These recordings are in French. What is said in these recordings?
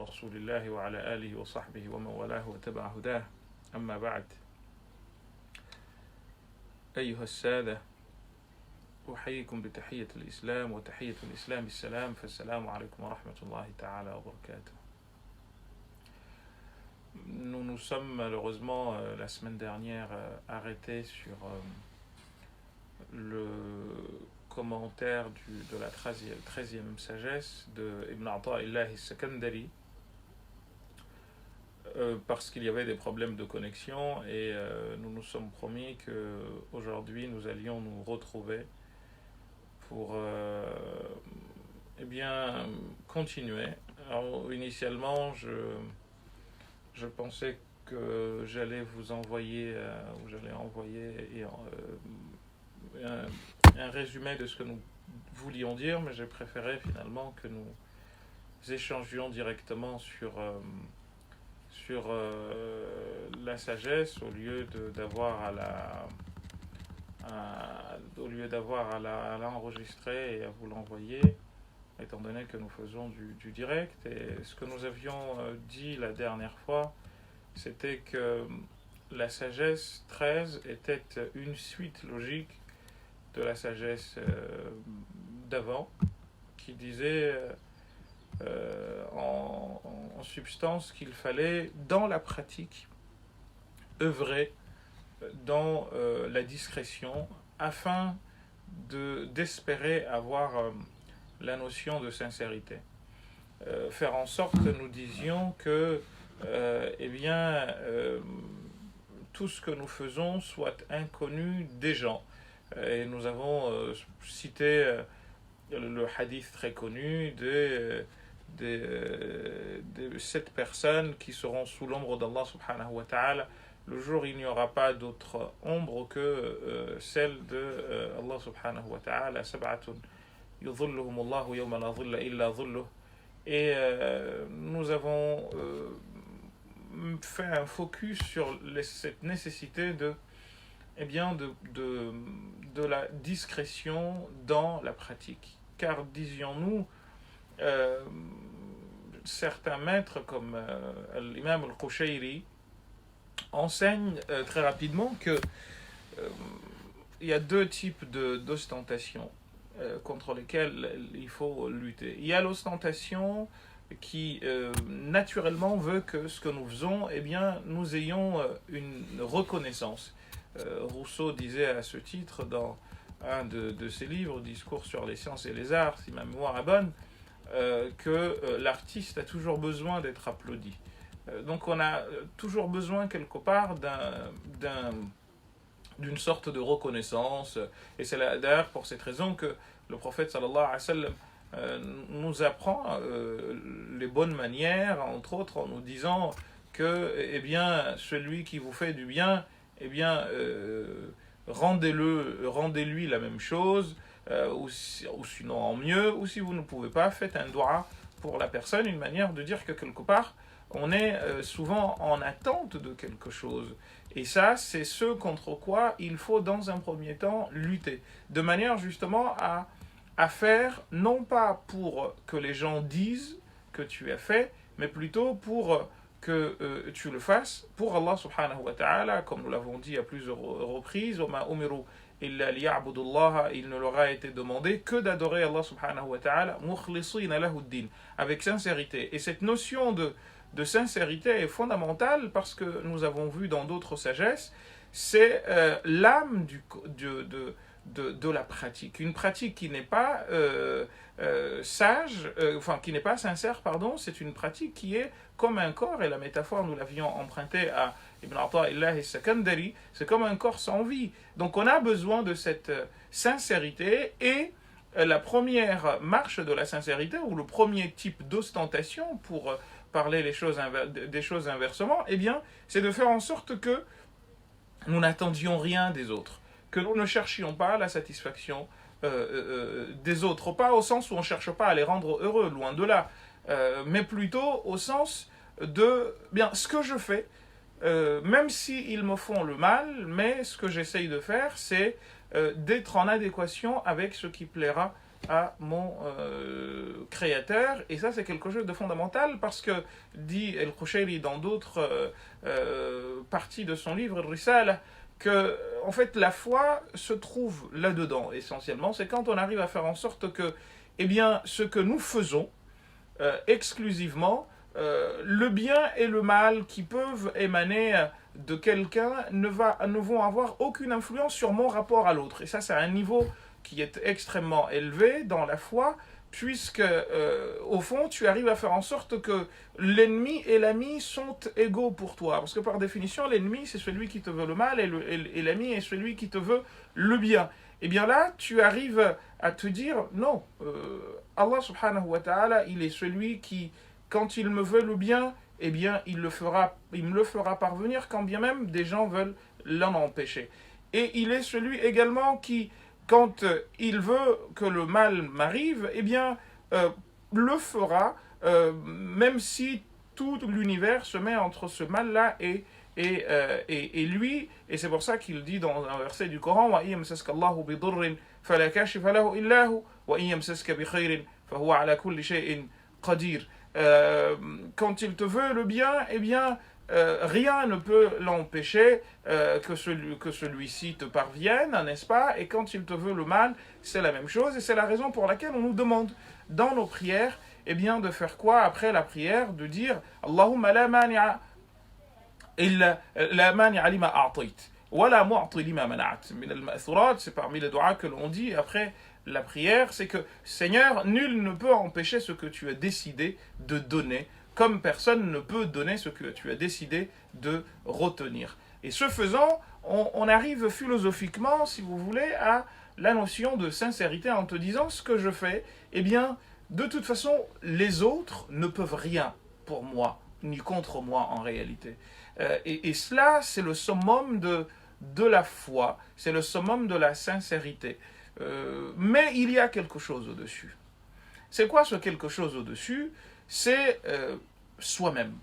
رسول الله وعلى آله وصحبه ومن والاه وتبع هداه أما بعد أيها السادة أحييكم بتحية الإسلام وتحية الإسلام السلام فالسلام عليكم ورحمة الله تعالى وبركاته. Nous nous sommes malheureusement la semaine dernière arrêtés sur le commentaire de la 13e sagesse de Ibn Ata'illah al-Sakandari parce qu'il y avait des problèmes de connexion et nous nous sommes promis qu'aujourd'hui nous allions nous retrouver pour continuer. Alors, initialement, je pensais que j'allais vous envoyer un résumé de ce que nous voulions dire, mais j'ai préféré finalement que nous échangions directement sur la sagesse au lieu d'avoir à l'enregistrer et à vous l'envoyer, étant donné que nous faisons du direct. Et ce que nous avions dit la dernière fois, c'était que la sagesse 13 était une suite logique de la sagesse d'avant, qui disait en substance qu'il fallait, dans la pratique, œuvrer dans la discrétion afin d'espérer avoir la notion de sincérité. Faire en sorte, nous disions, que tout ce que nous faisons soit inconnu des gens. Et nous avons cité le hadith très connu des 7 personnes qui seront sous l'ombre d'Allah subhanahu wa ta'ala. Le jour, il n'y aura pas d'autre ombre que celle de Allah subhanahu wa ta'ala. Sab'atun yudhilluhum Allahu yawma la dhilla illa dhilluh. Et nous avons fait un focus sur cette nécessité de la discrétion dans la pratique. Car, disions-nous, certains maîtres comme l'imam al-Qushayri enseignent très rapidement que il y a 2 types d'ostentation contre lesquels il faut lutter. Il y a l'ostentation qui naturellement veut que ce que nous faisons, nous ayons une reconnaissance. Rousseau disait à ce titre dans un de ses livres, Discours sur les sciences et les arts, si ma mémoire est bonne, que l'artiste a toujours besoin d'être applaudi. Donc on a toujours besoin quelque part d'une sorte de reconnaissance, et c'est d'ailleurs pour cette raison que le prophète sallallahu alayhi wa sallam nous apprend les bonnes manières, entre autres en nous disant que celui qui vous fait du bien, rendez-lui la même chose, ou sinon en mieux, ou si vous ne pouvez pas, faites un dua pour la personne, une manière de dire que quelque part on est souvent en attente de quelque chose. Et ça, c'est ce contre quoi il faut dans un premier temps lutter, de manière justement à faire, non pas pour que les gens disent que tu as fait, mais plutôt pour que tu le fasses pour Allah subhanahu wa ta'ala, comme nous l'avons dit à plusieurs reprises. Il ne leur a été demandé que d'adorer Allah subhanahu wa ta'ala mukhlisina lahu ad-din, avec sincérité. Et cette notion de sincérité est fondamentale parce que nous avons vu dans d'autres sagesses, c'est l'âme de la pratique. Une pratique qui n'est pas qui n'est pas sincère, c'est une pratique qui est comme un corps, et la métaphore nous l'avions empruntée à Ibn Ata'illah al-Sakandari, c'est comme un corps sans vie. Donc on a besoin de cette sincérité, et la première marche de la sincérité, ou le premier type d'ostentation, pour parler des choses inversement, c'est de faire en sorte que nous n'attendions rien des autres, que nous ne cherchions pas la satisfaction des autres, pas au sens où on ne cherche pas à les rendre heureux, loin de là, mais plutôt au sens de, ce que je fais, même s'ils me font le mal, mais ce que j'essaye de faire, c'est d'être en adéquation avec ce qui plaira à mon créateur. Et ça, c'est quelque chose de fondamental parce que, dit El-Khushayri dans d'autres parties de son livre, Risala, que, en fait, la foi se trouve là-dedans, essentiellement. C'est quand on arrive à faire en sorte que, eh bien, ce que nous faisons, exclusivement, le bien et le mal qui peuvent émaner de quelqu'un ne vont avoir aucune influence sur mon rapport à l'autre. Et ça, c'est un niveau qui est extrêmement élevé dans la foi, puisque, au fond, tu arrives à faire en sorte que l'ennemi et l'ami sont égaux pour toi. Parce que par définition, l'ennemi, c'est celui qui te veut le mal, et l'ami est celui qui te veut le bien. Et bien là, tu arrives à te dire, non, Allah subhanahu wa ta'ala, il est celui qui, quand il me veut le bien, eh bien, il me le fera parvenir, quand bien même des gens veulent l'en empêcher. Et il est celui également qui, quand il veut que le mal m'arrive, eh bien, le fera, même si tout l'univers se met entre ce mal-là et lui. Et c'est pour ça qu'il dit dans un verset du Coran, وَإِن يَمْسَسْكَ اللَّهُ بِضُرٍّ فَلَا كَاشِفَ لَهُ إِلَّا هُ وَإِن يَمْسَسْكَ بِخَيْرٍ فَهُوَ عَلَى كُلِّ شَيْءٍ قَدِيرٌ. Quand il te veut le bien, eh bien, rien ne peut l'empêcher que celui-ci te parvienne, n'est-ce pas? Et quand il te veut le mal, c'est la même chose. Et c'est la raison pour laquelle on nous demande, dans nos prières, eh bien, de faire quoi après la prière? De dire Allahumma la mani'a lima a'tayt, wa la mu'ti lima mana'at. Min al-ma'thurat, c'est parmi les doigts que l'on dit après la prière, c'est que Seigneur, nul ne peut empêcher ce que tu as décidé de donner, comme personne ne peut donner ce que tu as décidé de retenir. Et ce faisant, on arrive philosophiquement, si vous voulez, à la notion de sincérité en te disant ce que je fais, eh bien, de toute façon, les autres ne peuvent rien pour moi, ni contre moi en réalité. Et cela, c'est le summum de la foi, c'est le summum de la sincérité. Mais il y a quelque chose au-dessus. C'est quoi ce quelque chose au-dessus? C'est soi-même.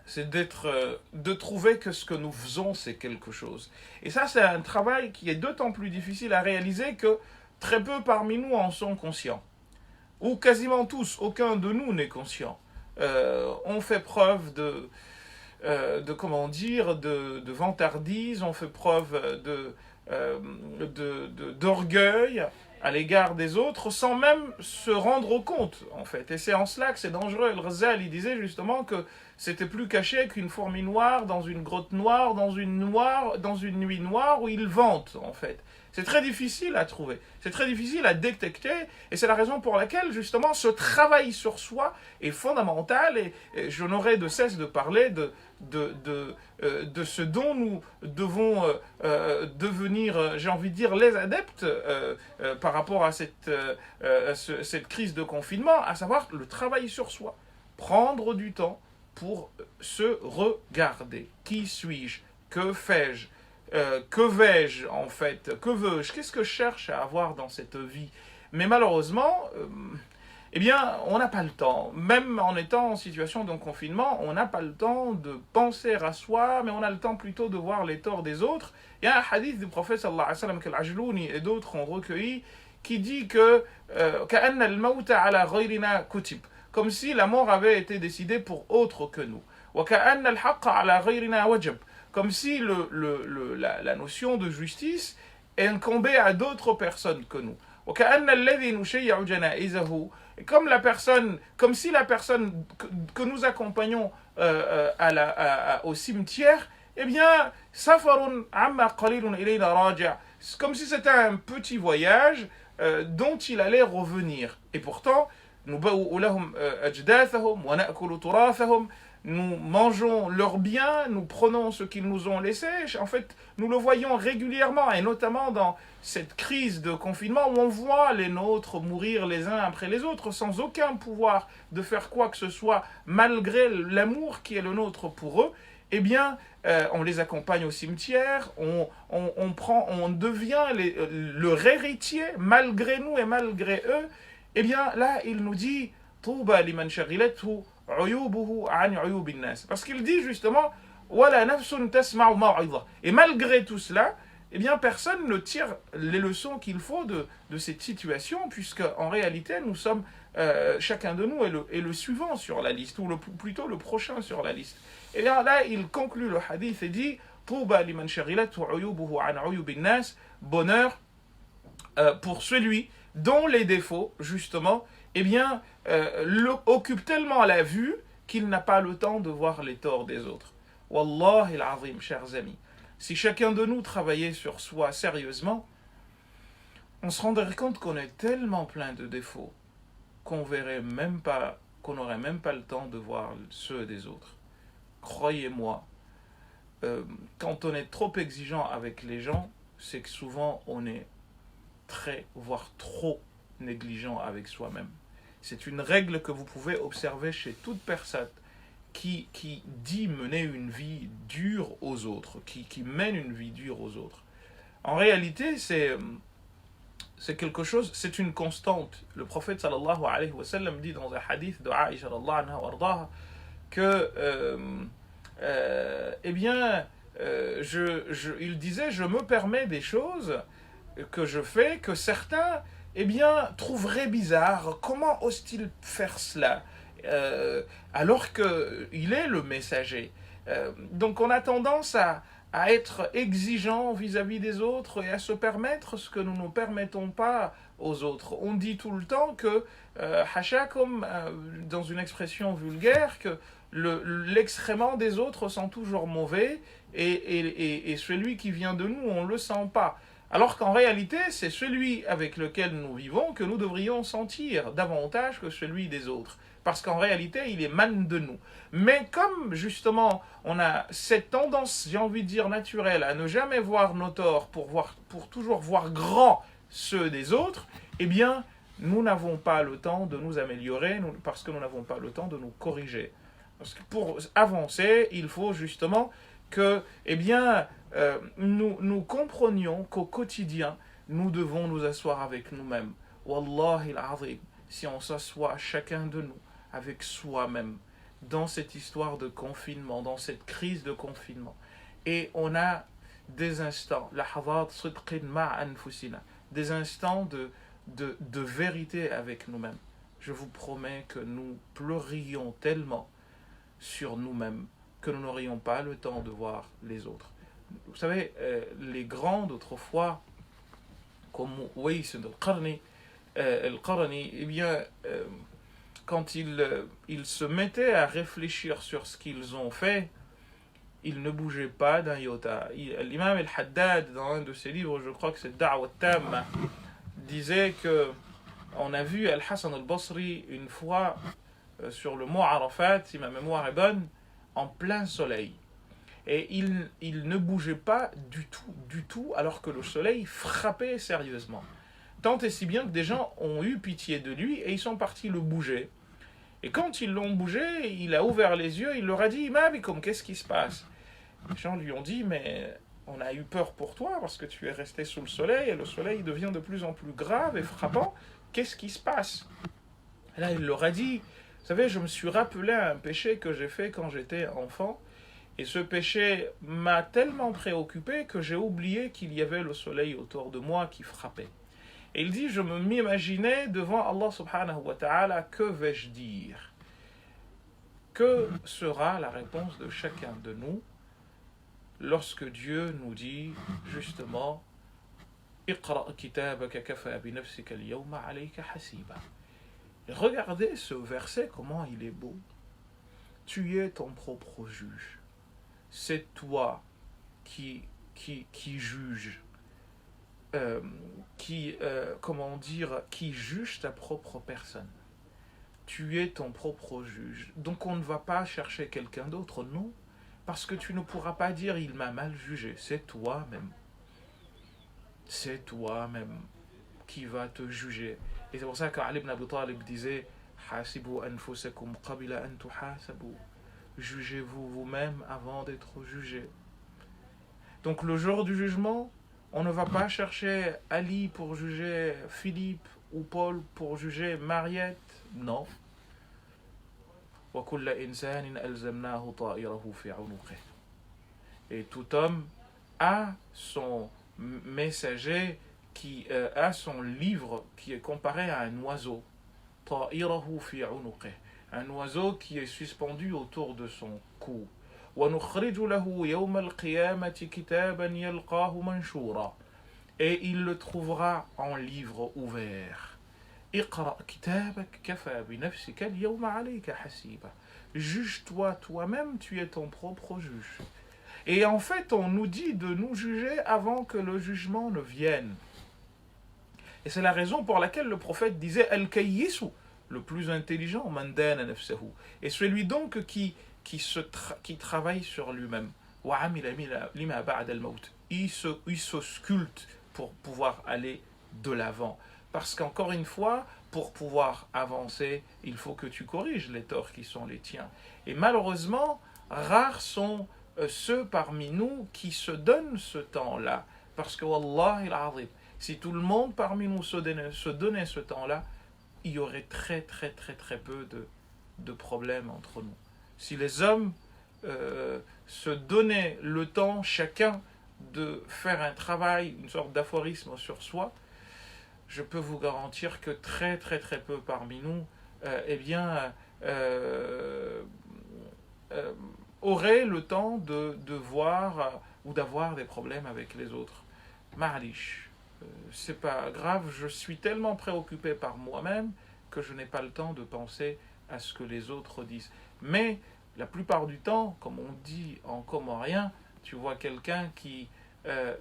C'est de trouver que ce que nous faisons, c'est quelque chose. Et ça, c'est un travail qui est d'autant plus difficile à réaliser que très peu parmi nous en sont conscients. Ou quasiment tous, aucun de nous n'est conscient. On fait preuve comment dire, de vantardise, on fait preuve d'orgueil à l'égard des autres sans même se rendre compte, en fait. Et c'est en cela que c'est dangereux. El Ghazali, il disait justement que c'était plus caché qu'une fourmi noire dans une grotte noire, dans une nuit noire où il vante, en fait. C'est très difficile à trouver, c'est très difficile à détecter, et c'est la raison pour laquelle, justement, ce travail sur soi est fondamental, et je n'aurai de cesse de parler de ce dont nous devons devenir, j'ai envie de dire, les adeptes par rapport à cette crise de confinement, à savoir le travail sur soi. Prendre du temps pour se regarder. Qui suis-je? Que fais-je? Que vais-je en fait? Que veux-je? Qu'est-ce que je cherche à avoir dans cette vie? Mais malheureusement, eh bien, on n'a pas le temps. Même en étant en situation de confinement, on n'a pas le temps de penser à soi, mais on a le temps plutôt de voir les torts des autres. Il y a un hadith du prophète sallallahu alayhi wa sallam qu'Al-Ajlouni et d'autres ont recueilli qui dit que كأن الموت على غيرنا كتب, comme si la mort avait été décidée pour autre que nous. وكأن الحق على غيرنا وجب, comme si la notion de justice incombait à d'autres personnes que nous. Comme si la personne que nous accompagnons au cimetière, eh bien, comme si c'était un petit voyage dont il allait revenir. Et pourtant, nous mangeons leurs biens, nous prenons ce qu'ils nous ont laissé. En fait, nous le voyons régulièrement, et notamment dans cette crise de confinement où on voit les nôtres mourir les uns après les autres sans aucun pouvoir de faire quoi que ce soit, malgré l'amour qui est le nôtre pour eux. Eh bien, on les accompagne au cimetière, on devient leur héritier malgré nous et malgré eux. Eh bien, là, il nous dit « Touba liman shaghilathu » parce qu'il dit justement et malgré tout cela, eh bien personne ne tire les leçons qu'il faut de cette situation, puisque en réalité nous sommes, chacun de nous est le suivant sur la liste, ou plutôt le prochain sur la liste. Et bien là il conclut le hadith et dit Touba liman shaghilatu uyubuhu an uyubin nas, bonheur pour celui dont les défauts, justement, eh bien, occupent tellement la vue qu'il n'a pas le temps de voir les torts des autres. Wallahi al-azim, chers amis, si chacun de nous travaillait sur soi sérieusement, on se rendrait compte qu'on est tellement plein de défauts qu'on verrait même pas, qu'on n'aurait même pas le temps de voir ceux des autres. Croyez-moi, quand on est trop exigeant avec les gens, c'est que souvent on est très, voire trop négligent avec soi-même. C'est une règle que vous pouvez observer chez toute personne qui dit mener une vie dure aux autres, qui mène une vie dure aux autres. En réalité, c'est quelque chose, c'est une constante. Le prophète sallallahu alayhi wa sallam dit dans un hadith de Aïcha radhiyallahu anha wardaha que, eh bien, il disait, je me permets des choses que je fais, que certains, eh bien, trouveraient bizarre. Comment osent-ils faire cela alors qu'il est le messager. Donc on a tendance à être exigeant vis-à-vis des autres et à se permettre ce que nous ne permettons pas aux autres. On dit tout le temps que, hacha, comme dans une expression vulgaire, que l'excrément des autres sent toujours mauvais et celui qui vient de nous, on ne le sent pas. Alors qu'en réalité, c'est celui avec lequel nous vivons que nous devrions sentir davantage que celui des autres. Parce qu'en réalité, il émane de nous. Mais comme, justement, on a cette tendance, j'ai envie de dire, naturelle, à ne jamais voir nos torts pour toujours voir grand ceux des autres, eh bien, nous n'avons pas le temps de nous améliorer, parce que nous n'avons pas le temps de nous corriger. Parce que pour avancer, il faut justement que, eh bien, nous comprenions qu'au quotidien, nous devons nous asseoir avec nous-mêmes. Wallahi al-azim, si on s'assoit chacun de nous avec soi-même dans cette histoire de confinement, dans cette crise de confinement, et on a des instants, des instants de vérité avec nous-mêmes. Je vous promets que nous pleurions tellement sur nous-mêmes que nous n'aurions pas le temps de voir les autres. Vous savez, les grands d'autrefois, comme Uwais al-Qarni, eh bien, quand ils se mettaient à réfléchir sur ce qu'ils ont fait, ils ne bougeaient pas d'un iota. L'imam al-Haddad, dans un de ses livres, je crois que c'est Da'wa Tamma, disait que on a vu Al-Hassan al-Basri une fois sur le mont Arafat, si ma mémoire est bonne, en plein soleil. Et il ne bougeait pas du tout, alors que le soleil frappait sérieusement. Tant et si bien que des gens ont eu pitié de lui et ils sont partis le bouger. Et quand ils l'ont bougé, il a ouvert les yeux, il leur a dit « Imam, qu'est-ce qui se passe ?» Les gens lui ont dit « Mais on a eu peur pour toi parce que tu es resté sous le soleil et le soleil devient de plus en plus grave et frappant. Qu'est-ce qui se passe ?» Et là, il leur a dit « Vous savez, je me suis rappelé à un péché que j'ai fait quand j'étais enfant. Et ce péché m'a tellement préoccupé que j'ai oublié qu'il y avait le soleil autour de moi qui frappait. » Et il dit, je m'imaginais devant Allah subhanahu wa ta'ala, que vais-je dire? Que sera la réponse de chacun de nous lorsque Dieu nous dit justement Iqra kitabaka kafa bi nafsika al-yawma alayka hasiba. Regardez ce verset, comment il est beau. Tu es ton propre juge. C'est toi qui juge. Qui juge ta propre personne. Tu es ton propre juge. Donc on ne va pas chercher quelqu'un d'autre, non. Parce que tu ne pourras pas dire il m'a mal jugé. C'est toi-même. C'est toi-même qui va te juger. Et c'est pour ça qu'Ali ibn Abi Talib disait Hasibu anfusakum qabila an tuhasabu. Jugez-vous vous-même avant d'être jugé. Donc le jour du jugement, on ne va pas chercher Ali pour juger Philippe ou Paul pour juger Mariette. Non. Et tout homme a son messager qui a son livre qui est comparé à un oiseau. طائره في عنقه. Un oiseau qui est suspendu autour de son cou. ونخرج له يوم القيامة كتابا يلقاه منشورا. Et il le trouvera en livre ouvert. اقرأ كتابك كفى بنفسك اليوم عليك حسيبا. Juge-toi toi-même, tu es ton propre juge. Et en fait, on nous dit de nous juger avant que le jugement ne vienne. Et c'est la raison pour laquelle le prophète disait Al-Kayyisu, le plus intelligent, mandana nafsahu. Et celui donc qui travaille sur lui-même. Il se sculpte pour pouvoir aller de l'avant. Parce qu'encore une fois, pour pouvoir avancer, il faut que tu corriges les torts qui sont les tiens. Et malheureusement, rares sont ceux parmi nous qui se donnent ce temps-là. Parce que, Wallah il-azim, si tout le monde parmi nous se donnait ce temps-là, il y aurait très peu de problèmes entre nous. Si les hommes se donnaient le temps, chacun, de faire un travail, une sorte d'aphorisme sur soi, je peux vous garantir que très peu parmi nous, auraient le temps de voir ou d'avoir des problèmes avec les autres. Ma'alish, c'est pas grave, je suis tellement préoccupé par moi-même que je n'ai pas le temps de penser à ce que les autres disent. Mais la plupart du temps, comme on dit en comorien, tu vois quelqu'un qui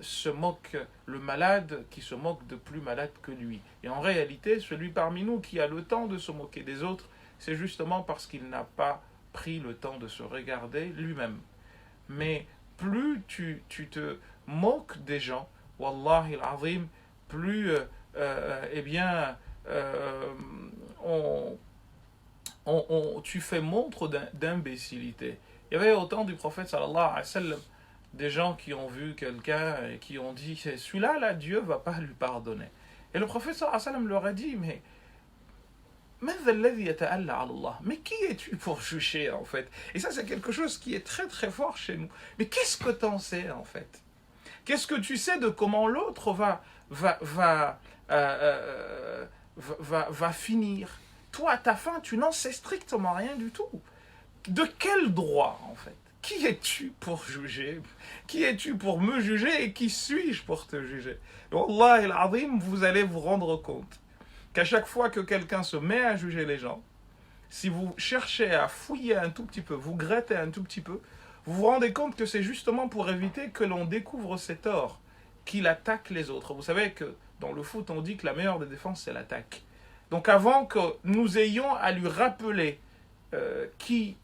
se moque, le malade qui se moque de plus malade que lui. Et en réalité, celui parmi nous qui a le temps de se moquer des autres, c'est justement parce qu'il n'a pas pris le temps de se regarder lui-même. Mais plus tu te moques des gens, Wallahi al-azim, plus tu fais montre d'imbécilité. Il y avait au temps du prophète sallallahu alayhi wa sallam des gens qui ont vu quelqu'un et qui ont dit celui-là, là, Dieu va pas lui pardonner. Et le prophète sallallahu alayhi wa sallam leur a dit mais qui es-tu pour juger en fait? Et ça c'est quelque chose qui est très fort chez nous. Mais qu'est-ce que t'en sais en fait? Qu'est-ce que tu sais de comment l'autre va finir? Toi, à ta fin, tu n'en sais strictement rien du tout. De quel droit, en fait? Qui es-tu pour juger? Qui es-tu pour me juger? Et qui suis-je pour te juger? Wallah al-azim, vous allez vous rendre compte qu'à chaque fois que quelqu'un se met à juger les gens, si vous cherchez à fouiller un tout petit peu, vous grattez un tout petit peu, vous vous rendez compte que c'est justement pour éviter que l'on découvre ses torts, qu'il attaque les autres. Vous savez que dans le foot, on dit que la meilleure des défenses, c'est l'attaque. Donc avant que nous ayons à lui rappeler qui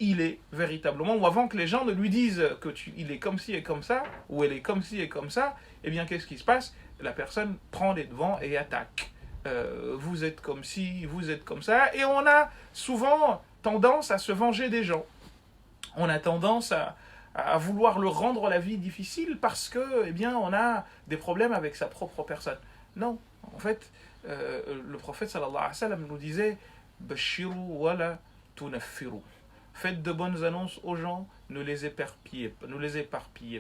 il est véritablement, ou avant que les gens ne lui disent qu'il est comme ci et comme ça, ou elle est comme ci et comme ça, eh bien qu'est-ce qui se passe? La personne prend les devants et attaque. Vous êtes comme ci, vous êtes comme ça, et on a souvent tendance à se venger des gens. On a tendance à vouloir leur rendre la vie difficile parce que, eh bien, on a des problèmes avec sa propre personne. Non, en fait, le prophète sallallahu alayhi wa sallam nous disait Bashiru wala tunaffiru. Faites de bonnes annonces aux gens, ne les éparpillez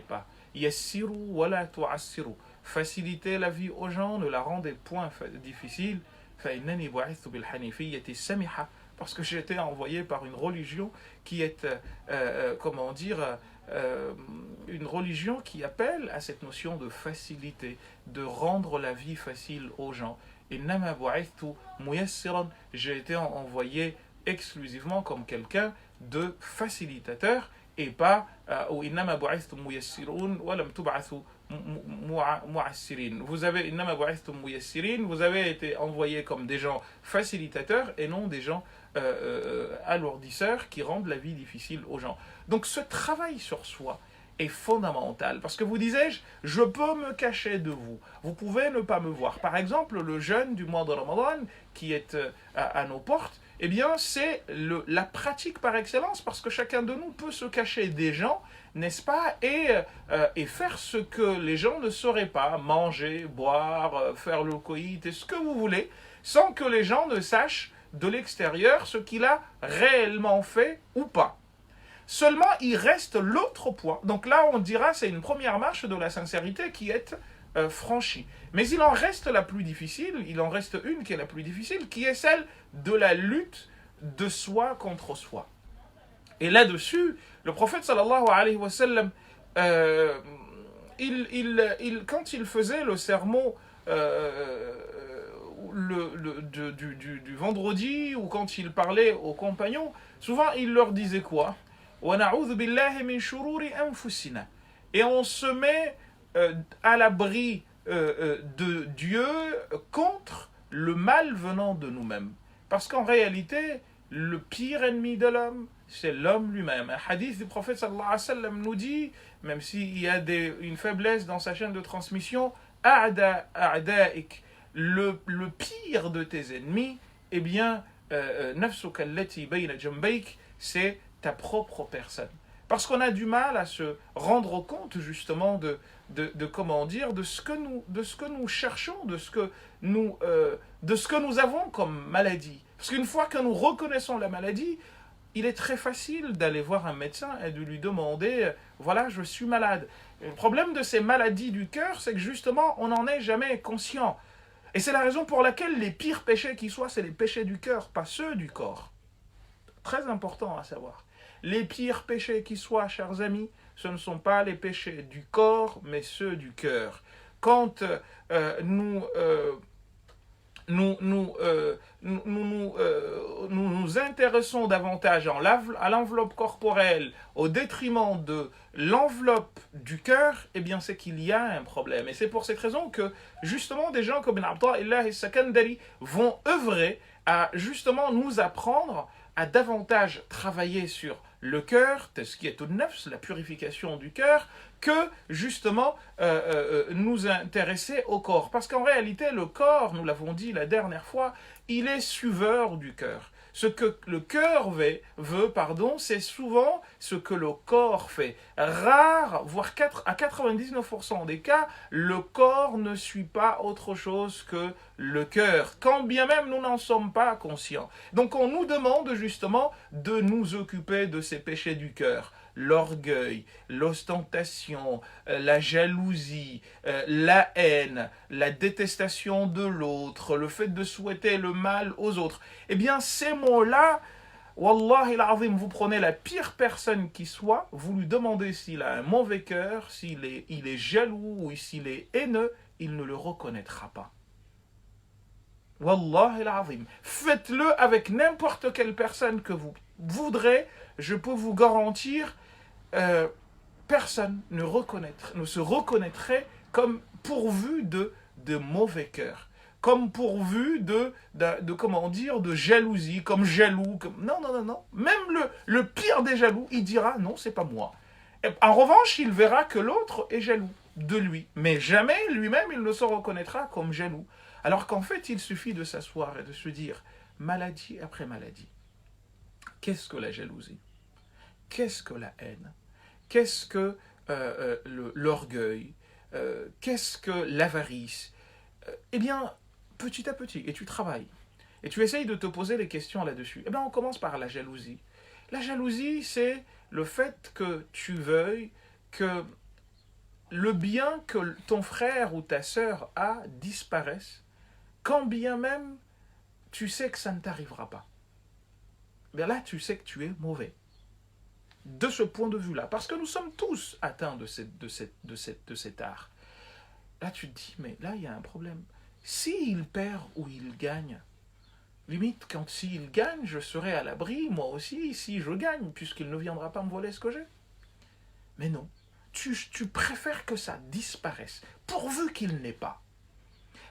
pas. Yassiru wala tu'assiru. Facilitez la vie aux gens, ne la rendez point difficile. فإنني بعثت بالحنيفية السمحة. Parce que j'ai été envoyé par une religion qui est, une religion qui appelle à cette notion de facilité, de rendre la vie facile aux gens. إنما بعثت ميسرا. J'ai été envoyé exclusivement comme quelqu'un de facilitateur et pas إنما بعثت ميسرون ولم تبعثوا mu'assirin. Vous avez été envoyés comme des gens facilitateurs et non des gens alourdisseurs qui rendent la vie difficile aux gens. Donc ce travail sur soi est fondamental parce que vous disais-je, je peux me cacher de vous. Vous pouvez ne pas me voir. Par exemple, le jeûne du mois de Ramadan qui est à nos portes, eh bien c'est la pratique par excellence parce que chacun de nous peut se cacher des gens, n'est-ce pas, et faire ce que les gens ne sauraient pas, manger, boire, faire le coït et ce que vous voulez, sans que les gens ne sachent de l'extérieur ce qu'il a réellement fait ou pas. Seulement, il reste l'autre point. Donc là, on dira, c'est une première marche de la sincérité qui est franchie. Mais il en reste la plus difficile, il en reste une qui est la plus difficile, qui est celle de la lutte de soi contre soi. Et là-dessus, le prophète sallallahu alayhi wa sallam, quand il faisait le sermon du vendredi, ou quand il parlait aux compagnons, souvent il leur disait quoi? Et on se met à l'abri de Dieu contre le mal venant de nous-mêmes. Parce qu'en réalité, le pire ennemi de l'homme, c'est l'homme lui-même. Un hadith du prophète sallallahu alayhi wa sallam nous dit, même s'il y a une faiblesse dans sa chaîne de transmission, a'da'ik, le pire de tes ennemis, eh bien, nafsuka allati bayna jambayk, c'est ta propre personne. Parce qu'on a du mal à se rendre compte justement de comment dire, de ce que nous cherchons, de ce que nous avons comme maladie. Parce qu'une fois que nous reconnaissons la maladie, il est très facile d'aller voir un médecin et de lui demander « Voilà, je suis malade ». Le problème de ces maladies du cœur, c'est que justement, on n'en est jamais conscient. Et c'est la raison pour laquelle les pires péchés qui soient, c'est les péchés du cœur, pas ceux du corps. Très important à savoir. Les pires péchés qui soient, chers amis, ce ne sont pas les péchés du corps, mais ceux du cœur. Quand nous nous intéressons davantage à l'enveloppe corporelle au détriment de l'enveloppe du cœur, eh bien c'est qu'il y a un problème. Et c'est pour cette raison que justement des gens comme Ibn Ata'illah et Sakandari vont œuvrer à justement nous apprendre à davantage travailler sur le cœur, tazkiyatun nafs, la purification du cœur, que justement nous intéresser au corps. Parce qu'en réalité, le corps, nous l'avons dit la dernière fois, il est suiveur du cœur. Ce que le cœur veut, c'est souvent ce que le corps fait. Rare, voire à 99% des cas, le corps ne suit pas autre chose que le cœur, quand bien même nous n'en sommes pas conscients. Donc on nous demande justement de nous occuper de ces péchés du cœur. L'orgueil, l'ostentation, la jalousie, la haine, la détestation de l'autre, le fait de souhaiter le mal aux autres. Eh bien, ces mots-là, Wallahi al-azim, vous prenez la pire personne qui soit, vous lui demandez s'il a un mauvais cœur, s'il est jaloux ou s'il est haineux, il ne le reconnaîtra pas. Wallahi al-azim. Faites-le avec n'importe quelle personne que vous voudrez, je peux vous garantir, personne ne se reconnaîtrait comme pourvu de mauvais cœur, comme pourvu de jalousie, comme jaloux. Non. Même le pire des jaloux, il dira non, c'est pas moi. En revanche, il verra que l'autre est jaloux de lui, mais jamais lui-même il ne se reconnaîtra comme jaloux. Alors qu'en fait, il suffit de s'asseoir et de se dire, maladie après maladie, qu'est-ce que la jalousie? Qu'est-ce que la haine? Qu'est-ce que l'orgueil? Qu'est-ce que l'avarice? Eh bien, petit à petit, et tu travailles, et tu essayes de te poser les questions là-dessus. Eh bien, on commence par la jalousie. La jalousie, c'est le fait que tu veuilles que le bien que ton frère ou ta sœur a disparaisse, quand bien même tu sais que ça ne t'arrivera pas. Mais là, tu sais que tu es mauvais. De ce point de vue-là, parce que nous sommes tous atteints de cet art. Là, tu te dis, mais là, il y a un problème. S'il perd ou il gagne, limite, s'il gagne, je serai à l'abri, moi aussi, si je gagne, puisqu'il ne viendra pas me voler ce que j'ai. Mais non, tu préfères que ça disparaisse, pourvu qu'il n'ait pas.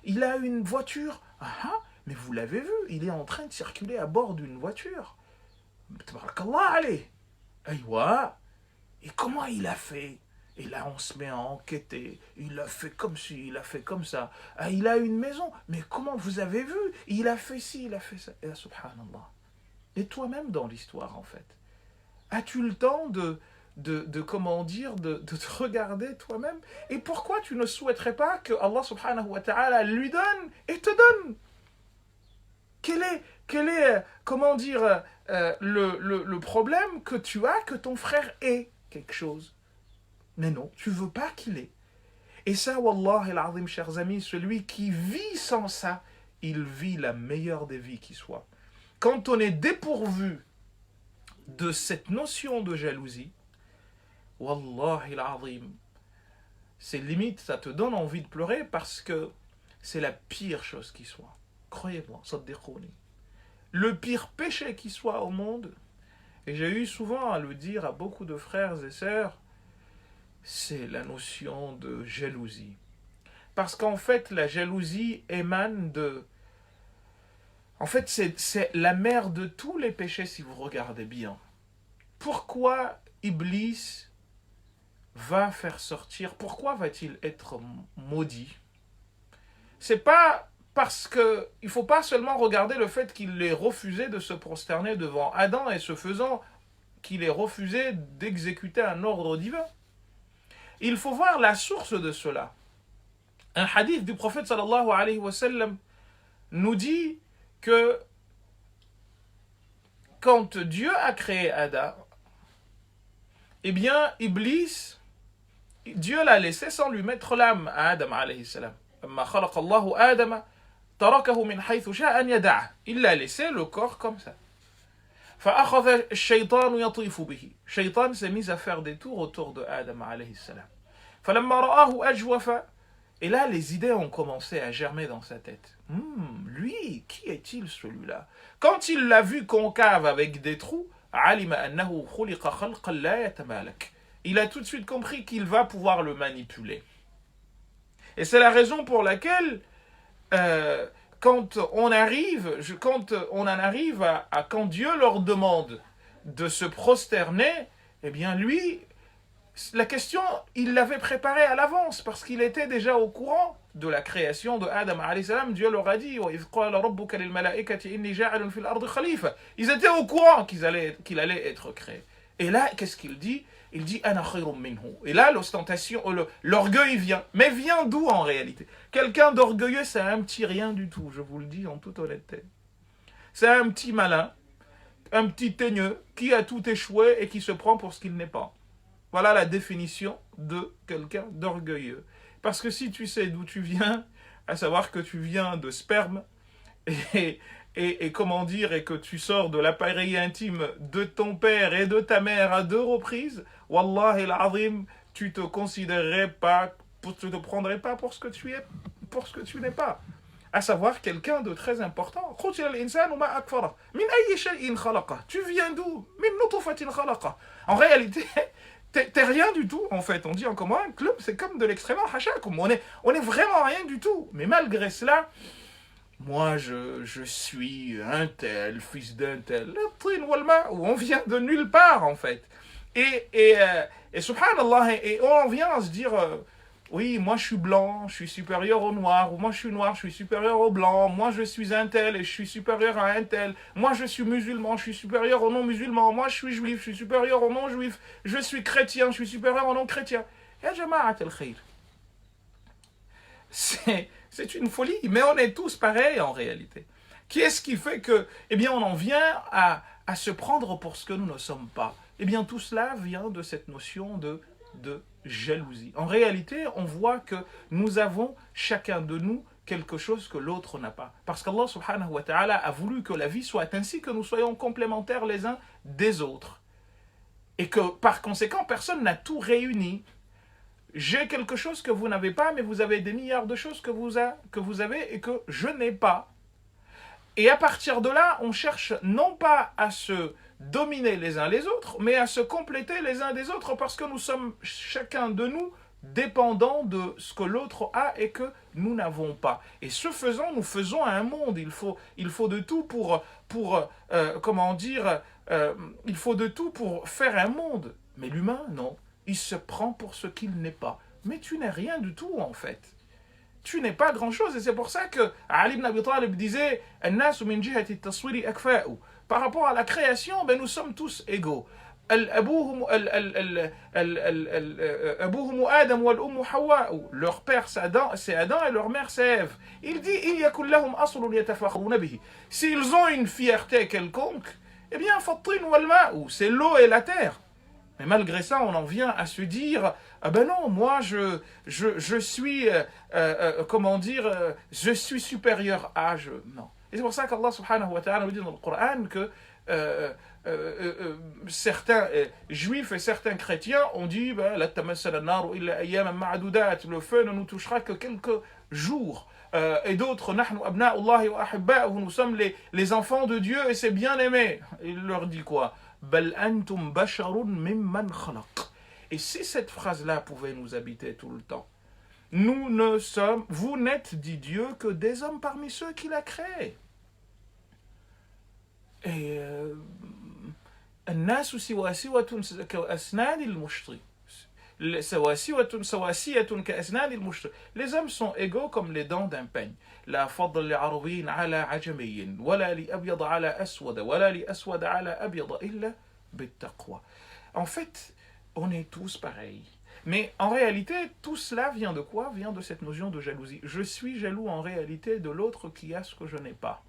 Il a une voiture, mais vous l'avez vu, il est en train de circuler à bord d'une voiture. Tabarakallah, allez. Aïwa, et comment il a fait? Et là, on se met à enquêter. Il a fait comme ci, il a fait comme ça. Ah, il a une maison. Mais comment vous avez vu? Il a fait ci, il a fait ça. Et là, subhanallah. Et toi-même dans l'histoire, en fait. As-tu le temps de te regarder toi-même? Et pourquoi tu ne souhaiterais pas que Allah subhanahu wa ta'ala lui donne et te donne? Quel est le problème que tu as que ton frère ait quelque chose? Mais non, tu veux pas qu'il ait. Et ça, wallah al-azim, chers amis, celui qui vit sans ça, il vit la meilleure des vies qui soit. Quand on est dépourvu de cette notion de jalousie, wallah al-azim, c'est limite, ça te donne envie de pleurer parce que c'est la pire chose qui soit. Croyez-moi, saddiqouni. Le pire péché qui soit au monde, et j'ai eu souvent à le dire à beaucoup de frères et sœurs, c'est la notion de jalousie. Parce qu'en fait, la jalousie émane de... En fait, c'est la mère de tous les péchés si vous regardez bien. Pourquoi Iblis va faire sortir, pourquoi va-t-il être maudit? C'est pas parce que il faut pas seulement regarder le fait qu'il ait refusé de se prosterner devant Adam et ce faisant qu'il ait refusé d'exécuter un ordre divin. Il faut voir la source de cela. Un hadith du prophète sallallahu alayhi wa sallam nous dit que quand Dieu a créé Adam, eh bien Iblis, Dieu l'a laissé sans lui mettre l'âme à Adam alayhi salam. لما خلق الله آدم تركه من حيث شاء أن يدعه. Il l'a laissé le corps comme ça. فأخذ الشيطان يطيف به. Shaitan s'est mis à faire des tours autour de Adam alayhi salam. فلما رآه أجوف. Et là, les idées ont commencé à germer dans sa tête. Lui, qui est-il celui-là? Quand il l'a vu concave avec des trous, علم أنه خلق خلقا لا يتمالك. Il a tout de suite compris qu'il va pouvoir le manipuler. Et c'est la raison pour laquelle, quand on en arrive à quand Dieu leur demande de se prosterner, eh bien lui, la question, il l'avait préparée à l'avance, parce qu'il était déjà au courant de la création de Adam alayhi salam. Dieu leur a dit, ils étaient au courant qu'il allait être créé. Et là, qu'est-ce qu'il dit? Il dit ana khayrun minhu. Et là, l'ostentation, l'orgueil vient. Mais vient d'où en réalité? Quelqu'un d'orgueilleux, c'est un petit rien du tout, je vous le dis en toute honnêteté. C'est un petit malin, un petit teigneux qui a tout échoué et qui se prend pour ce qu'il n'est pas. Voilà la définition de quelqu'un d'orgueilleux. Parce que si tu sais d'où tu viens, à savoir que tu viens de sperme, et comment dire, et que tu sors de l'appareil intime de ton père et de ta mère à 2 reprises, wallahi al-azim, tu te considérerais pas, tu te prendrais pas pour ce que tu es, pour ce que tu n'es pas. À savoir quelqu'un de très important. Tu viens d'où? En réalité, t'es rien du tout, en fait. On dit en commun, un club, c'est comme de l'extrêmement hashakum. On est vraiment rien du tout. Mais malgré cela, moi, je suis un tel, fils d'un tel, où on vient de nulle part, en fait. Et subhanallah, et on vient à se dire, oui, moi je suis blanc, je suis supérieur au noir, ou moi je suis noir, je suis supérieur au blanc, moi je suis un tel et je suis supérieur à un tel, moi je suis musulman, je suis supérieur au non-musulman, moi je suis juif, je suis supérieur au non-juif, je suis chrétien, je suis supérieur au non-chrétien. Ya jama'at al-khayr. C'est une folie, mais on est tous pareils en réalité. Qu'est-ce qui fait que, eh bien, on en vient à se prendre pour ce que nous ne sommes pas? Eh bien, tout cela vient de cette notion de jalousie. En réalité, on voit que nous avons, chacun de nous, quelque chose que l'autre n'a pas. Parce qu'Allah subhanahu wa ta'ala a voulu que la vie soit ainsi, que nous soyons complémentaires les uns des autres. Et que, par conséquent, personne n'a tout réuni. J'ai quelque chose que vous n'avez pas, mais vous avez des milliards de choses que vous avez et que je n'ai pas. Et à partir de là, on cherche non pas à se dominer les uns les autres, mais à se compléter les uns des autres, parce que nous sommes chacun de nous dépendants de ce que l'autre a et que nous n'avons pas. Et ce faisant, nous faisons un monde. Il faut de tout pour il faut de tout pour faire un monde. Mais l'humain, non. Il se prend pour ce qu'il n'est pas. Mais tu n'es rien du tout, en fait. Tu n'es pas grand-chose. Et c'est pour ça que Ali ibn Abi Talib disait par rapport à la création, ben, nous sommes tous égaux. Leur père c'est Adam et leur mère c'est Ève. Il dit s'ils ont une fierté quelconque, eh bien c'est l'eau et la terre. Mais malgré ça, on en vient à se dire, ah ben non, moi je suis, comment dire, je suis supérieur à, non. Et c'est pour ça qu'Allah subhanahu wa ta'ala nous dit dans le Coran que certains juifs et certains chrétiens ont dit, le feu ne nous touchera que quelques jours. Et d'autres, nous sommes les enfants de Dieu et c'est bien aimé. Il leur dit quoi? Et si cette phrase-là pouvait nous habiter tout le temps, vous n'êtes, dit Dieu, que des hommes parmi ceux qu'il a créés. Et الناس سواسية كأسنان المشط سواسية كأسنان المشط. Les hommes sont égaux comme les dents d'un peigne. لا فضل لعربي على عجمي ولا لأبيض على أسود ولا لأسود على أبيض إلا بالتقوى. En fait, on est tous pareils. Mais en réalité, tout cela vient de quoi? Vient de cette notion de jalousie. Je suis jaloux en réalité de l'autre qui a ce que je n'ai pas.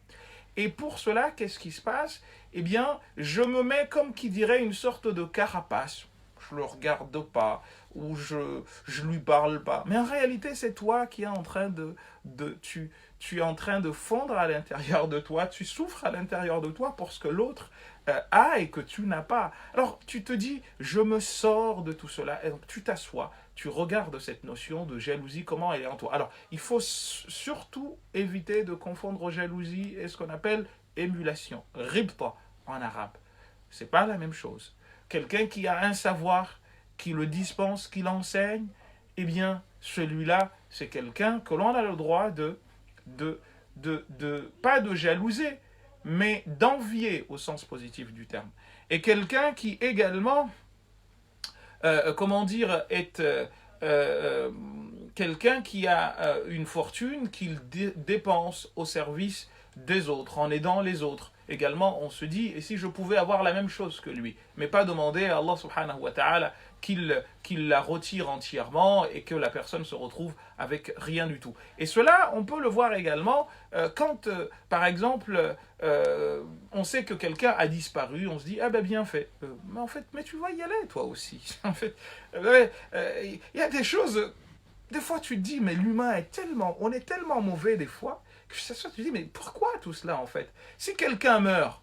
Et pour cela, qu'est-ce qui se passe? Eh bien, je me mets comme qui dirait une sorte de carapace. Je le regarde pas, ou je lui parle pas. Mais en réalité, c'est toi qui es en train tu es en train de fondre à l'intérieur de toi, tu souffres à l'intérieur de toi pour ce que l'autre a et que tu n'as pas. Alors, tu te dis, je me sors de tout cela. Et donc, tu t'assois, tu regardes cette notion de jalousie, comment elle est en toi. Alors, il faut surtout éviter de confondre jalousie et ce qu'on appelle émulation, ribta en arabe. C'est pas la même chose. Quelqu'un qui a un savoir, qui le dispense, qui l'enseigne, eh bien, celui-là, c'est quelqu'un que l'on a le droit pas de jalouser, mais d'envier au sens positif du terme. Et quelqu'un qui également, est quelqu'un qui a une fortune qu'il dépense au service des autres, en aidant les autres. Également, on se dit, et si je pouvais avoir la même chose que lui, mais pas demander à Allah subhanahu wa ta'ala qu'il la retire entièrement et que la personne se retrouve avec rien du tout. Et cela, on peut le voir également quand, par exemple, on sait que quelqu'un a disparu, on se dit, ah ben bien fait. Mais en fait, mais tu vas y aller toi aussi. En fait, il y a des choses, des fois tu te dis, mais l'humain on est tellement mauvais des fois, que tu te dis, mais pourquoi tout cela en fait? Si quelqu'un meurt,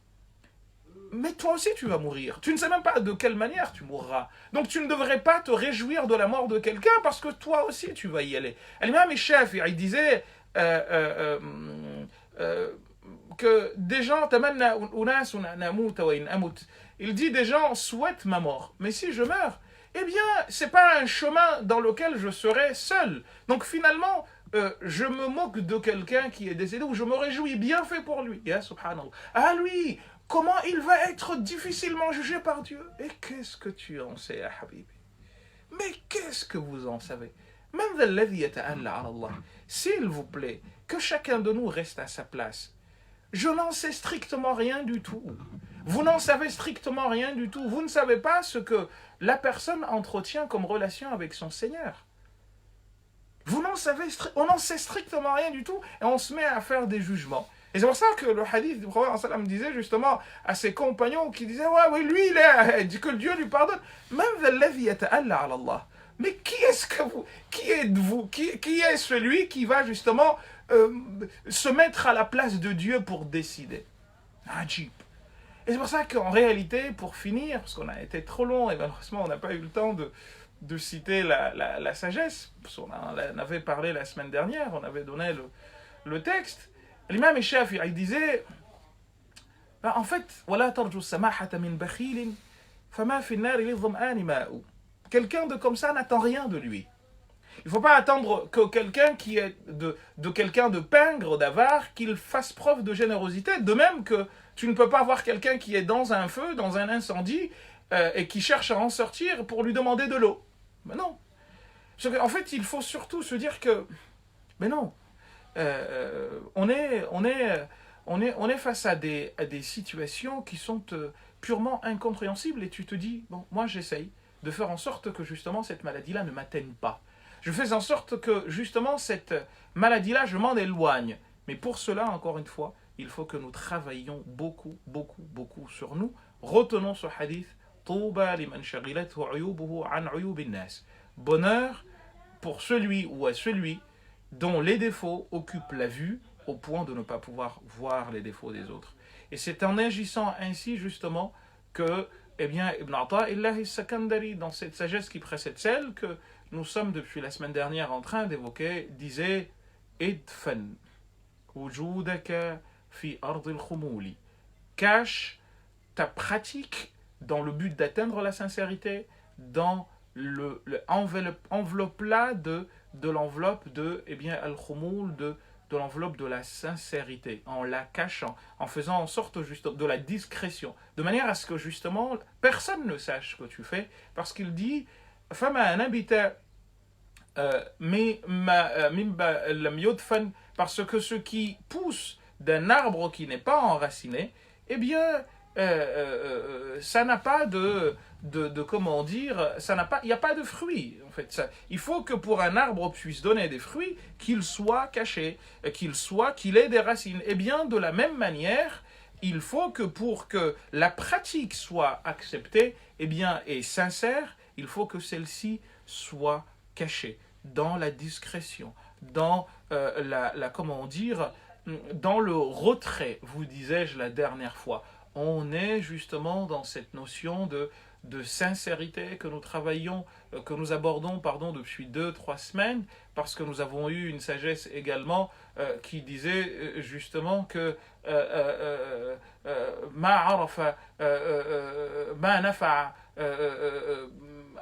mais toi aussi tu vas mourir. Tu ne sais même pas de quelle manière tu mourras. Donc tu ne devrais pas te réjouir de la mort de quelqu'un parce que toi aussi tu vas y aller. L'imam Shafi'i, il disait que des gens, il dit des gens souhaitent ma mort. Mais si je meurs, eh bien, c'est pas un chemin dans lequel je serai seul. Donc finalement, je me moque de quelqu'un qui est décédé ou je me réjouis, bien fait pour lui. Ya subhanallah. Ah lui, comment il va être difficilement jugé par Dieu? Et qu'est-ce que tu en sais, Habibi? Mais qu'est-ce que vous en savez? S'il vous plaît, que chacun de nous reste à sa place. Je n'en sais strictement rien du tout. Vous n'en savez strictement rien du tout. Vous ne savez pas ce que la personne entretient comme relation avec son Seigneur. On n'en sait strictement rien du tout et on se met à faire des jugements. Et c'est pour ça que le hadith du prophète sallam disait justement à ses compagnons qui disaient ouais, lui, que Dieu lui pardonne. Mais qui êtes-vous? Qui est celui qui va justement se mettre à la place de Dieu pour décider? Ajib. Et c'est pour ça qu'en réalité, pour finir, parce qu'on a été trop long et malheureusement on n'a pas eu le temps de citer la sagesse, parce qu'on en avait parlé la semaine dernière, on avait donné le texte. L'imam Shafi'i, il disait, en fait, quelqu'un de comme ça n'attend rien de lui. Il ne faut pas attendre que quelqu'un qui est de quelqu'un de pingre, d'avare, qu'il fasse preuve de générosité. De même que tu ne peux pas voir quelqu'un qui est dans un feu, dans un incendie, et qui cherche à en sortir pour lui demander de l'eau. Mais non. En fait, il faut surtout se dire que, mais non, on est face à des situations qui sont purement incompréhensibles et tu te dis, bon, moi j'essaye de faire en sorte que justement cette maladie-là ne m'atteigne pas. Je fais en sorte que justement cette maladie-là, je m'en éloigne. Mais pour cela, encore une fois, il faut que nous travaillions beaucoup, beaucoup, beaucoup sur nous. Retenons ce hadith. طوبى لمن شغلته عيوبه عن عيوب الناس. Bonheur pour celui ou à celui dont les défauts occupent la vue au point de ne pas pouvoir voir les défauts des autres. Et c'est en agissant ainsi justement que, eh bien, Ibn Ata'illah al-Sakandari, dans cette sagesse qui précède celle que nous sommes depuis la semaine dernière en train d'évoquer, disait Idfan wujudaka fi ard al-khumuli. Cache ta pratique dans le but d'atteindre la sincérité dans enveloppe-là de l'enveloppe de, eh bien, al-khumul, de l'enveloppe de la sincérité, en la cachant, en faisant en sorte juste de la discrétion, de manière à ce que justement personne ne sache ce que tu fais, parce qu'il dit parce que ce qui pousse d'un arbre qui n'est pas enraciné, eh bien, ça n'a pas comment dire, il n'y a pas de fruits. En fait, il faut que pour un arbre puisse donner des fruits, qu'il soit caché, qu'il ait des racines. Et bien, de la même manière, il faut que pour que la pratique soit acceptée, eh bien, et sincère, il faut que celle-ci soit cachée, dans la discrétion, dans comment dire, dans le retrait, vous disais-je la dernière fois. On est justement dans cette notion de sincérité que nous travaillons, que nous abordons depuis 2-3 semaines, parce que nous avons eu une sagesse également qui disait justement que ma arafa ma nafa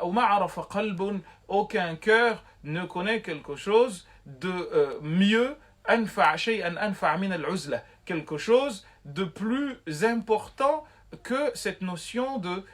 ou ma arafa qalbun, aucun cœur ne connaît quelque chose de mieux, anfa shay'an anfa min al-uzla, quelque chose de plus important que cette notion de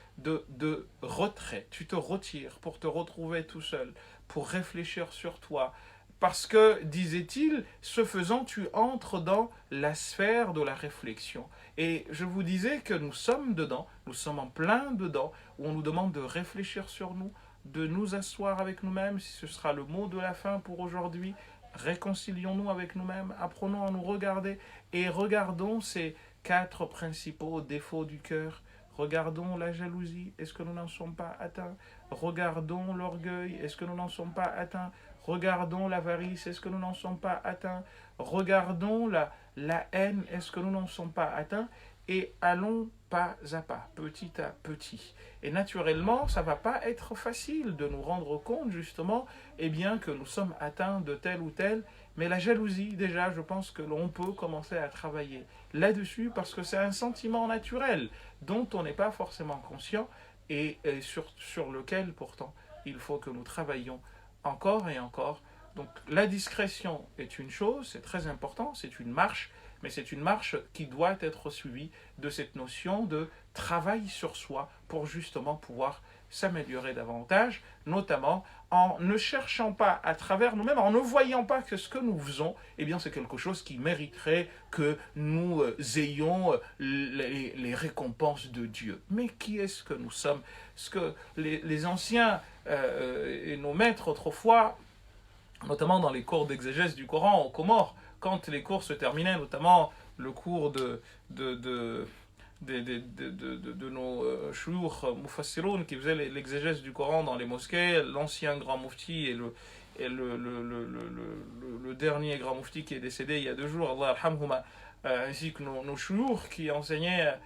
retrait. Tu te retires pour te retrouver tout seul, pour réfléchir sur toi. Parce que, disait-il, ce faisant, tu entres dans la sphère de la réflexion. Et je vous disais que nous sommes dedans, nous sommes en plein dedans, où on nous demande de réfléchir sur nous, de nous asseoir avec nous-mêmes, si ce sera le mot de la fin pour aujourd'hui. Réconcilions-nous avec nous-mêmes, apprenons à nous regarder et regardons ces 4 principaux défauts du cœur. Regardons la jalousie, est-ce que nous n'en sommes pas atteints? Regardons l'orgueil, est-ce que nous n'en sommes pas atteints? Regardons l'avarice, est-ce que nous n'en sommes pas atteints? Regardons la haine, est-ce que nous n'en sommes pas atteints? Et allons pas à pas, petit à petit. Et naturellement, ça ne va pas être facile de nous rendre compte justement, eh bien, que nous sommes atteints de tel ou tel. Mais la jalousie, déjà, je pense que l'on peut commencer à travailler là-dessus parce que c'est un sentiment naturel dont on n'est pas forcément conscient et sur lequel pourtant il faut que nous travaillions encore et encore. Donc la discrétion est une chose, c'est très important, c'est une marche, mais c'est une marche qui doit être suivie de cette notion de travail sur soi pour justement pouvoir s'améliorer davantage, notamment en ne cherchant pas à travers nous-mêmes, en ne voyant pas que ce que nous faisons, eh bien c'est quelque chose qui mériterait que nous ayons les récompenses de Dieu. Mais qui est-ce que nous sommes? Ce que les anciens et nos maîtres autrefois, notamment dans les cours d'exégèse du Coran aux Comores, quand les cours se terminaient, notamment le cours de nos chouyoukh mufassiroun qui faisaient l'exégèse du Coran dans les mosquées, l'ancien grand moufti et le dernier grand moufti qui est décédé il y a 2 jours, Allah yarhamhuma, ainsi que nos chouyoukh qui enseignaient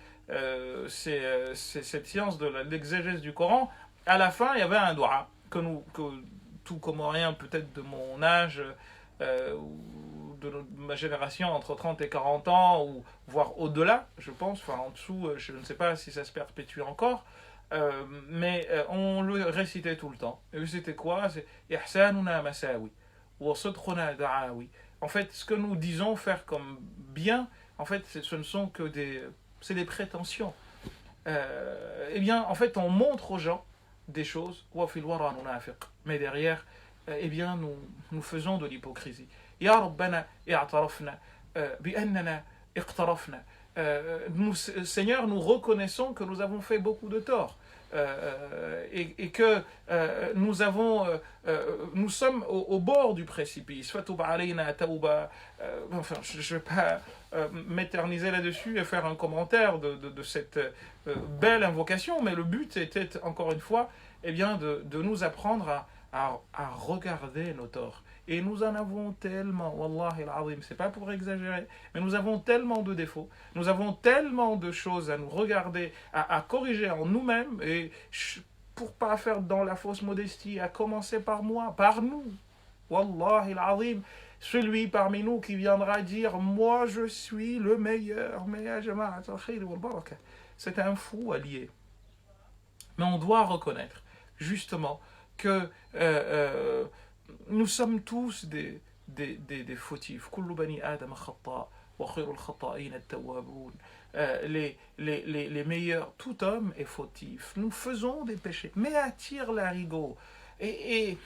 cette science de l'exégèse du Coran. À la fin, il y avait un dua que tout Comorien peut-être de mon âge, de ma génération entre 30 et 40 ans, ou voire au-delà, je pense, enfin en dessous, je ne sais pas si ça se perpétue encore, mais on le récitait tout le temps. Et c'était quoi? C'est Ihsanuna masawi, wa sidquna da'awi. En fait, ce que nous disons faire comme bien, en fait, ce ne sont que des prétentions. Eh bien, en fait, on montre aux gens des choses, wa fil wara munafiq, mais derrière, eh bien, nous faisons de l'hypocrisie. Ya Rabbana i'tarafna bi'annana iqtarafna. Seigneur, nous reconnaissons que nous avons fait beaucoup de tort. et que nous sommes au bord du précipice. Enfin, je ne vais pas m'éterniser là-dessus et faire un commentaire de cette belle invocation, mais le but était, encore une fois, eh bien, de nous apprendre à regarder nos torts. Et nous en avons tellement, wallahi al-azim, c'est pas pour exagérer, mais nous avons tellement de défauts, nous avons tellement de choses à nous regarder, à corriger en nous-mêmes, et pour pas faire dans la fausse modestie, à commencer par moi, par nous. Wallahi al-azim, celui parmi nous qui viendra dire moi je suis le meilleur, mais ya jama'at al-khayr wal baraka, c'est un fou allié. Mais on doit reconnaître justement que nous sommes tous des fautifs. كل بني آدم خطاء وخير الخطائين التوابون. Les meilleurs, tout homme est fautif. Nous faisons des péchés, mais attire l'arigot. Et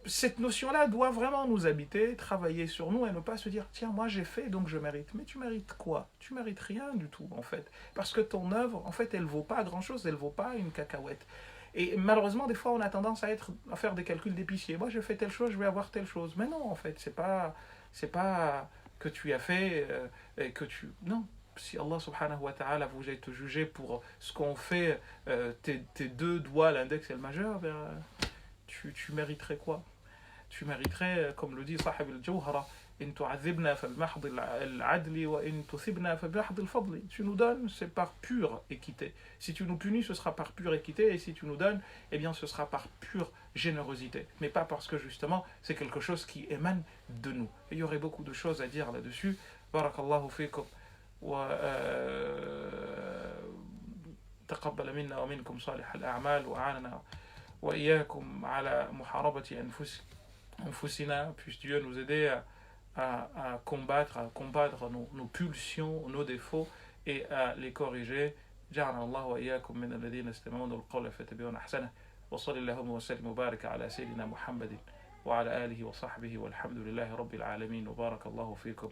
cette notion-là doit vraiment nous habiter, travailler sur nous et ne pas se dire tiens, moi j'ai fait donc je mérite. Mais tu mérites quoi? Tu mérites rien du tout en fait. Parce que ton œuvre, en fait, elle vaut pas grand-chose, elle vaut pas une cacahuète. Et malheureusement, des fois, on a tendance à faire des calculs d'épicier. Moi, je fais telle chose, je vais avoir telle chose. Mais non, en fait, c'est pas que tu as fait et que tu. Non. Si Allah subhanahu wa ta'ala vous a te jugé pour ce qu'on fait, tes deux doigts, l'index et le majeur, ben, tu mériterais quoi? Tu mériterais, comme le dit Sahib al-Jawhara, إن تعذبنا فبمحض العدل وإن تثبنا فبمحض الفضل. Tu nous donnes, c'est par pure équité. Si tu nous punis, ce sera par pure équité, et si tu nous donnes, eh bien ce sera par pure générosité. Mais pas parce que justement, c'est quelque chose qui émane de nous. Et il y aurait beaucoup de choses à dire là-dessus. Barakallahu fikum. تقبل منا ومنكم صالح الأعمال وأعاننا وإياكم على محاربة أنفسنا. Puisse Dieu nous aider à combattre nos pulsions, nos défauts et à les corriger. جعلنا الله وإياكم من الذين يستمعون القول فيتبعون أحسنه وصلى اللهم وسلم وبارك على سيدنا محمد وعلى آله وصحبه والحمد لله رب العالمين وبارك الله فيكم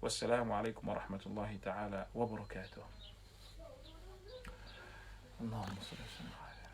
والسلام عليكم ورحمة الله تعالى وبركاته. اللهم صل وسلم